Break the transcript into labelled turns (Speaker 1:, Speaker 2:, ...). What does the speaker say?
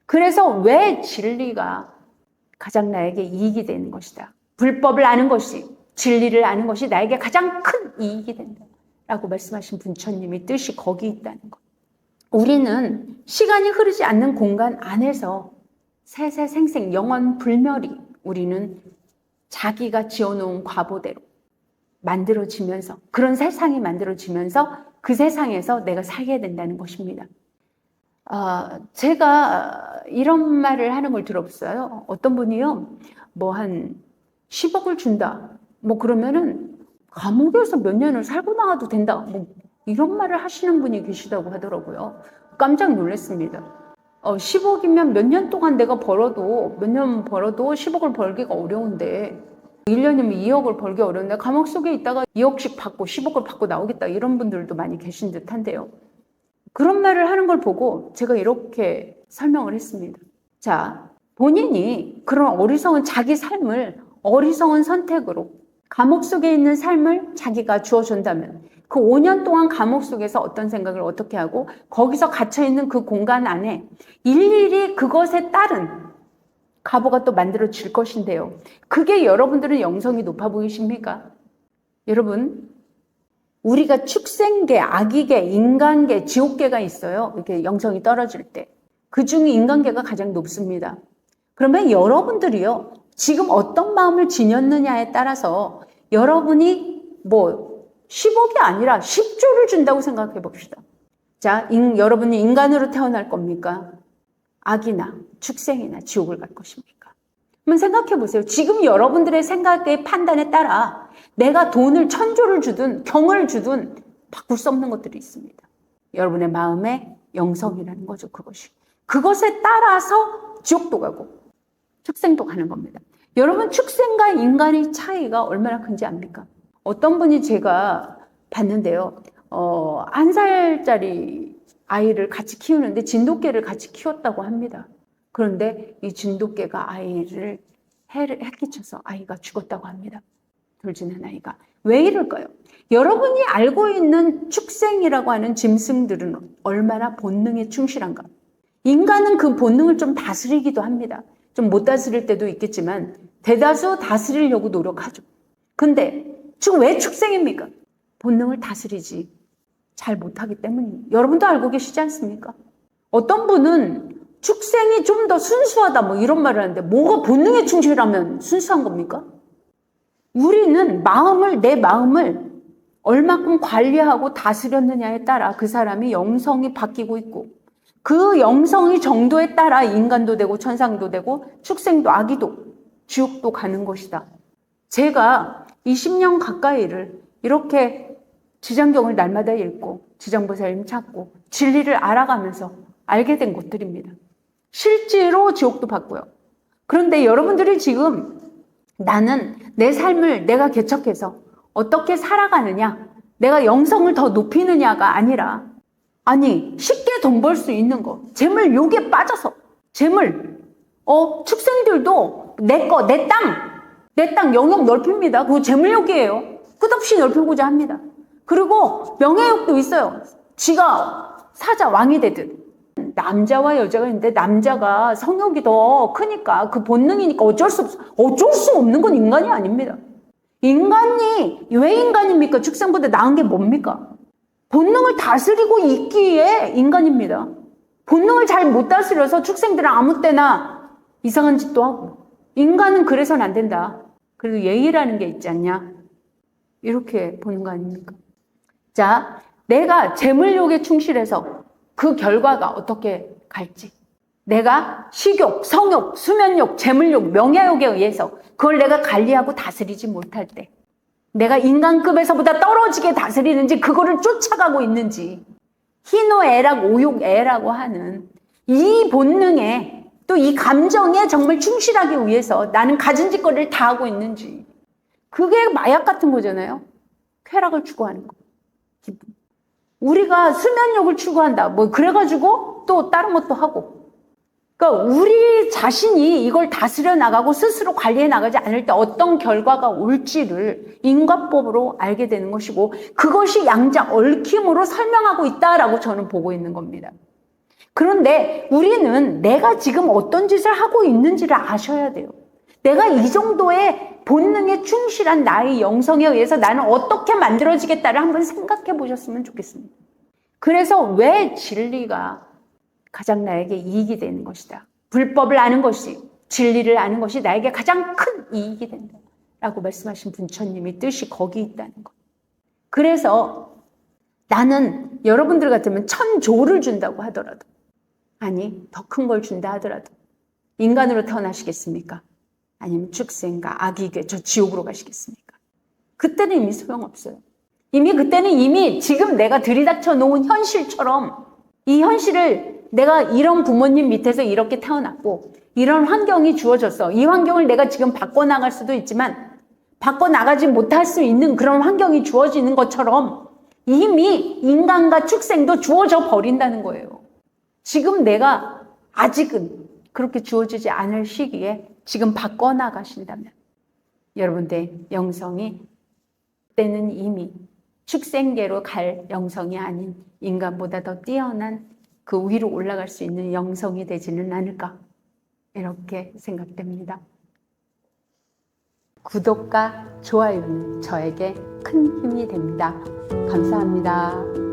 Speaker 1: 그래서 왜 진리가 가장 나에게 이익이 되는 것이다. 불법을 아는 것이, 진리를 아는 것이 나에게 가장 큰 이익이 된다. 라고 말씀하신 부처님의 뜻이 거기 있다는 것. 우리는 시간이 흐르지 않는 공간 안에서 세세생생 영원 불멸이 우리는 자기가 지어놓은 과보대로 만들어지면서, 그런 세상이 만들어지면서 그 세상에서 내가 살게 된다는 것입니다. 제가 이런 말을 하는 걸 들었어요. 어떤 분이요, 뭐 한 10억을 준다. 뭐 그러면은 감옥에서 몇 년을 살고 나와도 된다. 뭐 이런 말을 하시는 분이 계시다고 하더라고요. 깜짝 놀랐습니다. 10억이면 몇 년 동안 내가 벌어도, 몇 년 벌어도 10억을 벌기가 어려운데, 1년이면 2억을 벌기 어려운데, 감옥 속에 있다가 2억씩 받고 10억을 받고 나오겠다. 이런 분들도 많이 계신 듯 한데요. 그런 말을 하는 걸 보고 제가 이렇게 설명을 했습니다. 자, 본인이 그런 어리석은 자기 삶을 어리석은 선택으로 감옥 속에 있는 삶을 자기가 주어준다면 그 5년 동안 감옥 속에서 어떤 생각을 어떻게 하고 거기서 갇혀있는 그 공간 안에 일일이 그것에 따른 가보가 또 만들어질 것인데요. 그게 여러분들은 영성이 높아 보이십니까? 여러분, 우리가 축생계, 아기계, 인간계, 지옥계가 있어요. 이렇게 영성이 떨어질 때. 그 중에 인간계가 가장 높습니다. 그러면 여러분들이요, 지금 어떤 마음을 지녔느냐에 따라서 여러분이 뭐 10억이 아니라 10조를 준다고 생각해 봅시다. 자, 여러분이 인간으로 태어날 겁니까? 악이나 축생이나 지옥을 갈 것입니까? 한번 생각해 보세요. 지금 여러분들의 생각의 판단에 따라 내가 돈을 1000조를 주든 경을 주든 바꿀 수 없는 것들이 있습니다. 여러분의 마음의 영성이라는 거죠, 그것이. 그것에 따라서 지옥도 가고 축생도 가는 겁니다. 여러분, 축생과 인간의 차이가 얼마나 큰지 압니까? 어떤 분이 제가 봤는데요. 1살짜리 아이를 같이 키우는데 진돗개를 같이 키웠다고 합니다. 그런데 이 진돗개가 아이를 해끼쳐서 아이가 죽었다고 합니다. 돌진한 아이가. 왜 이럴까요? 여러분이 알고 있는 축생이라고 하는 짐승들은 얼마나 본능에 충실한가? 인간은 그 본능을 좀 다스리기도 합니다. 좀 못 다스릴 때도 있겠지만 대다수 다스리려고 노력하죠. 근데 지금 왜 축생입니까? 본능을 다스리지 잘 못하기 때문입니다. 여러분도 알고 계시지 않습니까? 어떤 분은 축생이 좀 더 순수하다 뭐 이런 말을 하는데 뭐가 본능에 충실하면 순수한 겁니까? 우리는 내 마음을 얼마큼 관리하고 다스렸느냐에 따라 그 사람이 영성이 바뀌고 있고 그 영성의 정도에 따라 인간도 되고 천상도 되고 축생도 아기도 지옥도 가는 것이다. 제가 20년 가까이를 이렇게 지장경을 날마다 읽고 지장보살님 찾고 진리를 알아가면서 알게 된 것들입니다. 실제로 지옥도 봤고요. 그런데 여러분들이 지금 나는 내 삶을 내가 개척해서 어떻게 살아가느냐, 내가 영성을 더 높이느냐가 아니라 쉽게 돈 벌 수 있는 거, 재물 욕에 빠져서 축생들도 내 땅 영역 넓힙니다. 그거 재물욕이에요. 끝없이 넓히고자 합니다. 그리고 명예욕도 있어요. 지가 사자 왕이 되듯. 남자와 여자가 있는데 남자가 성욕이 더 크니까 그 본능이니까 어쩔 수 없는 건 인간이 아닙니다. 인간이 왜 인간입니까? 축생보다 나은 게 뭡니까? 본능을 다스리고 있기에 인간입니다. 본능을 잘 못 다스려서 축생들은 아무 때나 이상한 짓도 하고 인간은 그래서는 안 된다. 그래도 예의라는 게 있지 않냐? 이렇게 보는 거 아닙니까? 자, 내가 재물욕에 충실해서 그 결과가 어떻게 갈지, 내가 식욕, 성욕, 수면욕, 재물욕, 명예욕에 의해서 그걸 내가 관리하고 다스리지 못할 때 내가 인간급에서보다 떨어지게 다스리는지 그거를 쫓아가고 있는지, 희노애락, 오욕애라고 하는 이 본능에 또 이 감정에 정말 충실하기 위해서 나는 가진 짓거리를 다 하고 있는지, 그게 마약 같은 거잖아요. 쾌락을 추구하는 거. 기분. 우리가 수면욕을 추구한다. 뭐 그래가지고 또 다른 것도 하고. 그러니까 우리 자신이 이걸 다스려 나가고 스스로 관리해 나가지 않을 때 어떤 결과가 올지를 인과법으로 알게 되는 것이고 그것이 양자 얽힘으로 설명하고 있다라고 저는 보고 있는 겁니다. 그런데 우리는 내가 지금 어떤 짓을 하고 있는지를 아셔야 돼요. 내가 이 정도의 본능에 충실한 나의 영성에 의해서 나는 어떻게 만들어지겠다를 한번 생각해 보셨으면 좋겠습니다. 그래서 왜 진리가 가장 나에게 이익이 되는 것이다. 불법을 아는 것이, 진리를 아는 것이 나에게 가장 큰 이익이 된다. 라고 말씀하신 부처님의 뜻이 거기 있다는 것. 그래서 나는 여러분들 같으면 1000조를 준다고 하더라도, 아니 더 큰 걸 준다 하더라도 인간으로 태어나시겠습니까? 아니면 축생과 악이게 저 지옥으로 가시겠습니까? 그때는 이미 소용없어요. 그때는 이미 지금 내가 들이닥쳐 놓은 현실처럼 이 현실을 내가 이런 부모님 밑에서 이렇게 태어났고 이런 환경이 주어졌어. 이 환경을 내가 지금 바꿔나갈 수도 있지만 바꿔나가지 못할 수 있는 그런 환경이 주어지는 것처럼 이미 인간과 축생도 주어져 버린다는 거예요. 지금 내가 아직은 그렇게 주어지지 않을 시기에 지금 바꿔나가신다면 여러분들 영성이 때는 이미 축생계로 갈 영성이 아닌 인간보다 더 뛰어난 그 위로 올라갈 수 있는 영성이 되지는 않을까 이렇게 생각됩니다. 구독과 좋아요는 저에게 큰 힘이 됩니다. 감사합니다.